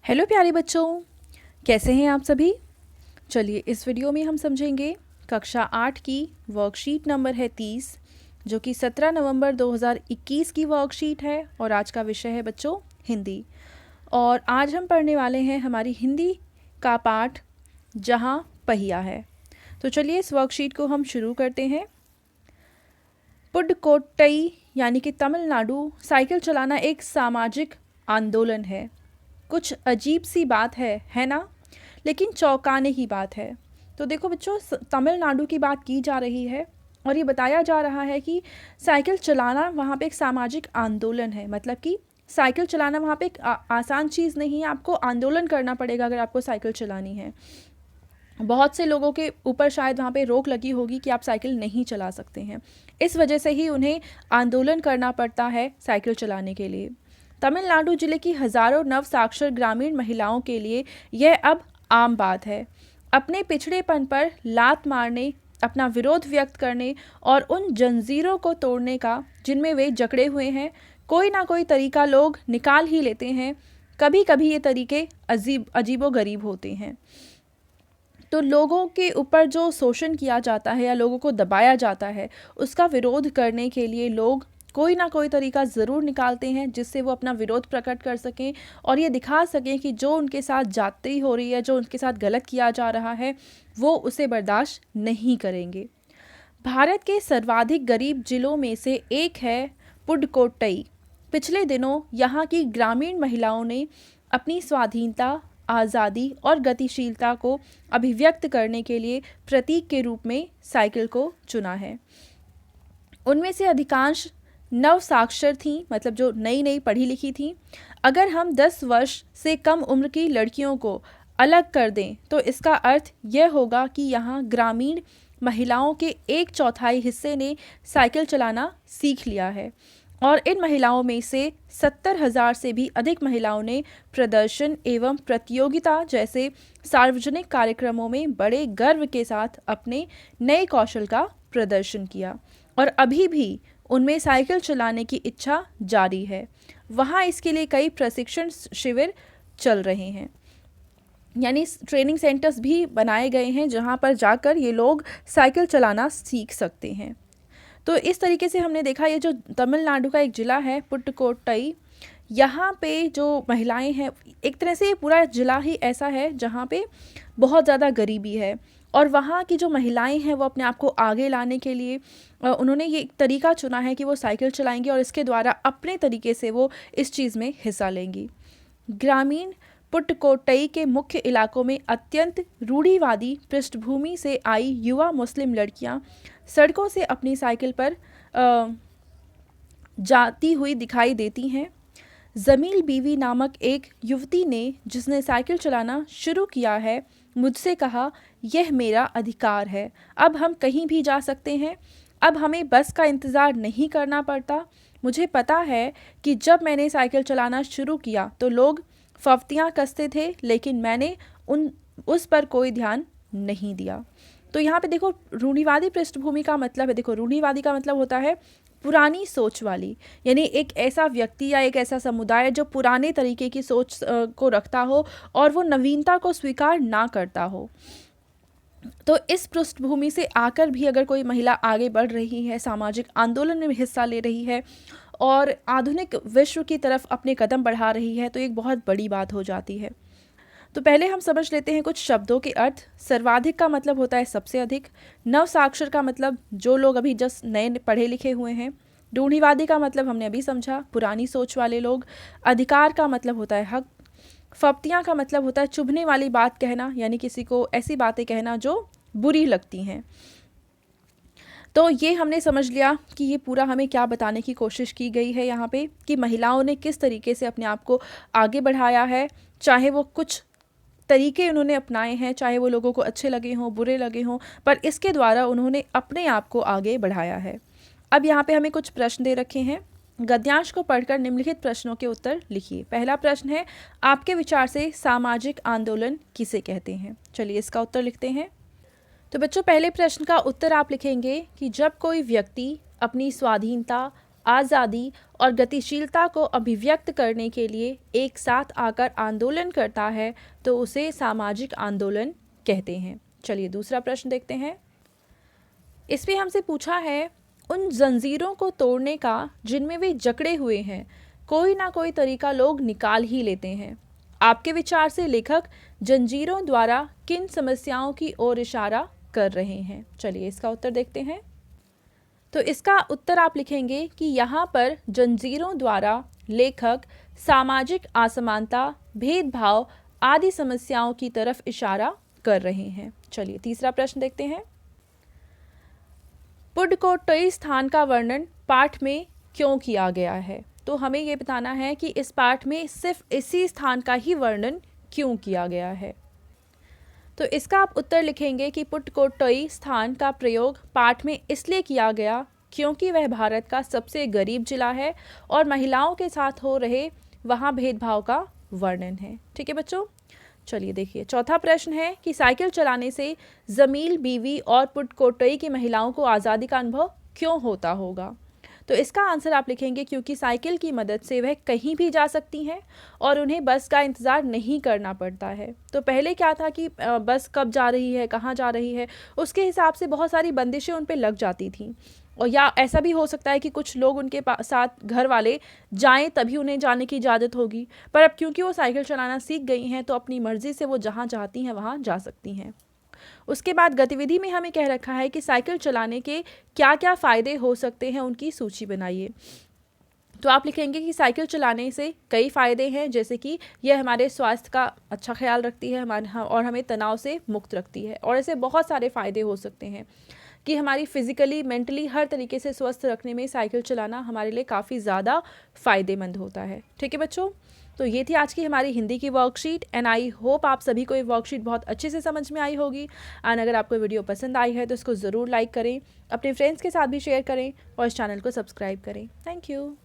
Hello प्यारे बच्चों, कैसे हैं आप सभी। चलिए इस वीडियो में हम समझेंगे कक्षा 8 की वर्कशीट नंबर है 30, जो कि 17 नवंबर 2021 की वर्कशीट है और आज का विषय है बच्चों हिंदी। और आज हम पढ़ने वाले हैं हमारी हिंदी का पाठ जहां पहिया है। तो चलिए इस वर्कशीट को हम शुरू करते हैं। पुडुकोट्टई यानी कि तमिलनाडु साइकिल चलाना एक सामाजिक आंदोलन है। कुछ अजीब सी बात है ना, लेकिन चौंकाने की बात है। तो देखो बच्चों, तमिलनाडु की बात की जा रही है और ये बताया जा रहा है कि साइकिल चलाना वहाँ पे एक सामाजिक आंदोलन है। मतलब कि साइकिल चलाना वहाँ पे एक आसान चीज़ नहीं है, आपको आंदोलन करना पड़ेगा अगर आपको साइकिल चलानी है। बहुत से लोगों के ऊपर शायद वहाँ पे रोक लगी होगी कि आप साइकिल नहीं चला सकते हैं, इस वजह से ही उन्हें आंदोलन करना पड़ता है साइकिल चलाने के लिए। तमिलनाडु जिले की हजारों नव साक्षर ग्रामीण महिलाओं के लिए यह अब आम बात है। अपने पिछड़ेपन पर लात मारने, अपना विरोध व्यक्त करने और उन जंजीरों को तोड़ने का जिनमें वे जकड़े हुए हैं, कोई ना कोई तरीका लोग निकाल ही लेते हैं। कभी कभी ये तरीके अजीबो गरीब होते हैं। तो लोगों के ऊपर जो शोषण किया जाता है या लोगों को दबाया जाता है, उसका विरोध करने के लिए लोग कोई ना कोई तरीका ज़रूर निकालते हैं जिससे वो अपना विरोध प्रकट कर सकें और ये दिखा सकें कि जो उनके साथ जाती हो रही है, जो उनके साथ गलत किया जा रहा है, वो उसे बर्दाश्त नहीं करेंगे। भारत के सर्वाधिक गरीब जिलों में से एक है पुडुकोट्टई। पिछले दिनों यहाँ की ग्रामीण महिलाओं ने अपनी स्वाधीनता, आज़ादी और गतिशीलता को अभिव्यक्त करने के लिए प्रतीक के रूप में साइकिल को चुना है। उनमें से अधिकांश नव साक्षर थीं, मतलब जो नई नई पढ़ी लिखी थीं। अगर हम 10 वर्ष से कम उम्र की लड़कियों को अलग कर दें तो इसका अर्थ यह होगा कि यहाँ ग्रामीण महिलाओं के 1/4 हिस्से ने साइकिल चलाना सीख लिया है और इन महिलाओं में से 70,000 से भी अधिक महिलाओं ने प्रदर्शन एवं प्रतियोगिता जैसे सार्वजनिक कार्यक्रमों में बड़े गर्व के साथ अपने नए कौशल का प्रदर्शन किया और अभी भी उनमें साइकिल चलाने की इच्छा जारी है। वहाँ इसके लिए कई प्रशिक्षण शिविर चल रहे हैं, यानी ट्रेनिंग सेंटर्स भी बनाए गए हैं जहाँ पर जाकर ये लोग साइकिल चलाना सीख सकते हैं। तो इस तरीके से हमने देखा, ये जो तमिलनाडु का एक ज़िला है पुडुकोट्टई, यहाँ पे जो महिलाएं हैं, एक तरह से ये पूरा ज़िला ही ऐसा है जहाँ पे बहुत ज़्यादा गरीबी है और वहाँ की जो महिलाएं हैं वो अपने आप को आगे लाने के लिए उन्होंने ये एक तरीका चुना है कि वो साइकिल चलाएंगी और इसके द्वारा अपने तरीके से वो इस चीज़ में हिस्सा लेंगी। ग्रामीण पुडुकोट्टई के मुख्य इलाकों में अत्यंत रूढ़िवादी पृष्ठभूमि से आई युवा मुस्लिम लड़कियां सड़कों से अपनी साइकिल पर जाती हुई दिखाई देती हैं। जमील बीवी नामक एक युवती ने, जिसने साइकिल चलाना शुरू किया है, मुझसे कहा, यह मेरा अधिकार है, अब हम कहीं भी जा सकते हैं, अब हमें बस का इंतज़ार नहीं करना पड़ता। मुझे पता है कि जब मैंने साइकिल चलाना शुरू किया तो लोग फफ्तियाँ कसते थे, लेकिन मैंने उस पर कोई ध्यान नहीं दिया। तो यहाँ पे देखो, रूढ़िवादी पृष्ठभूमि का मतलब है, देखो रूढ़िवादी का मतलब होता है पुरानी सोच वाली, यानी एक ऐसा व्यक्ति या एक ऐसा समुदाय जो पुराने तरीके की सोच को रखता हो और वो नवीनता को स्वीकार ना करता हो। तो इस पृष्ठभूमि से आकर भी अगर कोई महिला आगे बढ़ रही है, सामाजिक आंदोलन में हिस्सा ले रही है और आधुनिक विश्व की तरफ अपने कदम बढ़ा रही है, तो एक बहुत बड़ी बात हो जाती है। तो पहले हम समझ लेते हैं कुछ शब्दों के अर्थ। सर्वाधिक का मतलब होता है सबसे अधिक। नव साक्षर का मतलब जो लोग अभी जस्ट नए पढ़े लिखे हुए हैं। रूढ़िवादी का मतलब हमने अभी समझा, पुरानी सोच वाले लोग। अधिकार का मतलब होता है हक। फप्तियाँ का मतलब होता है चुभने वाली बात कहना, यानी किसी को ऐसी बातें कहना जो बुरी लगती हैं। तो ये हमने समझ लिया कि ये पूरा हमें क्या बताने की कोशिश की गई है यहाँ पे, कि महिलाओं ने किस तरीके से अपने आप को आगे बढ़ाया है, चाहे वो कुछ तरीके उन्होंने अपनाए हैं, चाहे वो लोगों को अच्छे लगे हों, बुरे लगे हों, पर इसके द्वारा उन्होंने अपने आप को आगे बढ़ाया है। अब यहाँ पे हमें कुछ प्रश्न दे रखे हैं। गद्यांश को पढ़कर निम्नलिखित प्रश्नों के उत्तर लिखिए। पहला प्रश्न है, आपके विचार से सामाजिक आंदोलन किसे कहते हैं? चलिए इसका उत्तर लिखते हैं। तो बच्चों, पहले प्रश्न का उत्तर आप लिखेंगे कि जब कोई व्यक्ति अपनी स्वाधीनता, आज़ादी और गतिशीलता को अभिव्यक्त करने के लिए एक साथ आकर आंदोलन करता है तो उसे सामाजिक आंदोलन कहते हैं। चलिए दूसरा प्रश्न देखते हैं। इसमें हमसे पूछा है, उन जंजीरों को तोड़ने का जिनमें वे जकड़े हुए हैं कोई ना कोई तरीका लोग निकाल ही लेते हैं। आपके विचार से लेखक जंजीरों द्वारा किन समस्याओं की ओर इशारा कर रहे हैं? चलिए इसका उत्तर देखते हैं। तो इसका उत्तर आप लिखेंगे कि यहाँ पर जंजीरों द्वारा लेखक सामाजिक असमानता, भेदभाव आदि समस्याओं की तरफ इशारा कर रहे हैं। चलिए तीसरा प्रश्न देखते हैं। पुडकोट्टई स्थान का वर्णन पाठ में क्यों किया गया है? तो हमें ये बताना है कि इस पाठ में सिर्फ इसी स्थान का ही वर्णन क्यों किया गया है। तो इसका आप उत्तर लिखेंगे कि पुडकोट्टई स्थान का प्रयोग पाठ में इसलिए किया गया क्योंकि वह भारत का सबसे गरीब जिला है और महिलाओं के साथ हो रहे वहाँ भेदभाव का वर्णन है। ठीक है बच्चों, चलिए देखिए चौथा प्रश्न है कि साइकिल चलाने से जमील बीवी और पुडकोट्टई की महिलाओं को आज़ादी का अनुभव क्यों होता होगा? तो इसका आंसर आप लिखेंगे क्योंकि साइकिल की मदद से वह कहीं भी जा सकती हैं और उन्हें बस का इंतज़ार नहीं करना पड़ता है। तो पहले क्या था कि बस कब जा रही है, कहाँ जा रही है, उसके हिसाब से बहुत सारी बंदिशें उन पर लग जाती थीं। और या ऐसा भी हो सकता है कि कुछ लोग उनके साथ घर वाले जाएं तभी उन्हें जाने की इजाज़त होगी, पर अब क्योंकि वो साइकिल चलाना सीख गई हैं तो अपनी मर्ज़ी से वो जहाँ चाहती हैं वहाँ जा सकती हैं। उसके बाद गतिविधि में हमें कह रखा है कि साइकिल चलाने के क्या क्या फ़ायदे हो सकते हैं, उनकी सूची बनाइए। तो आप लिखेंगे कि साइकिल चलाने से कई फ़ायदे हैं, जैसे कि यह हमारे स्वास्थ्य का अच्छा ख्याल रखती है और हमें तनाव से मुक्त रखती है। और ऐसे बहुत सारे फ़ायदे हो सकते हैं कि हमारी फिज़िकली, मेंटली हर तरीके से स्वस्थ रखने में साइकिल चलाना हमारे लिए काफ़ी ज़्यादा फ़ायदेमंद होता है। ठीक है बच्चों, तो ये थी आज की हमारी हिंदी की वर्कशीट एंड आई होप आप सभी को ये वर्कशीट बहुत अच्छे से समझ में आई होगी। एंड अगर आपको वीडियो पसंद आई है तो इसको ज़रूर लाइक करें, अपने फ्रेंड्स के साथ भी शेयर करें और इस चैनल को सब्सक्राइब करें। Thank you.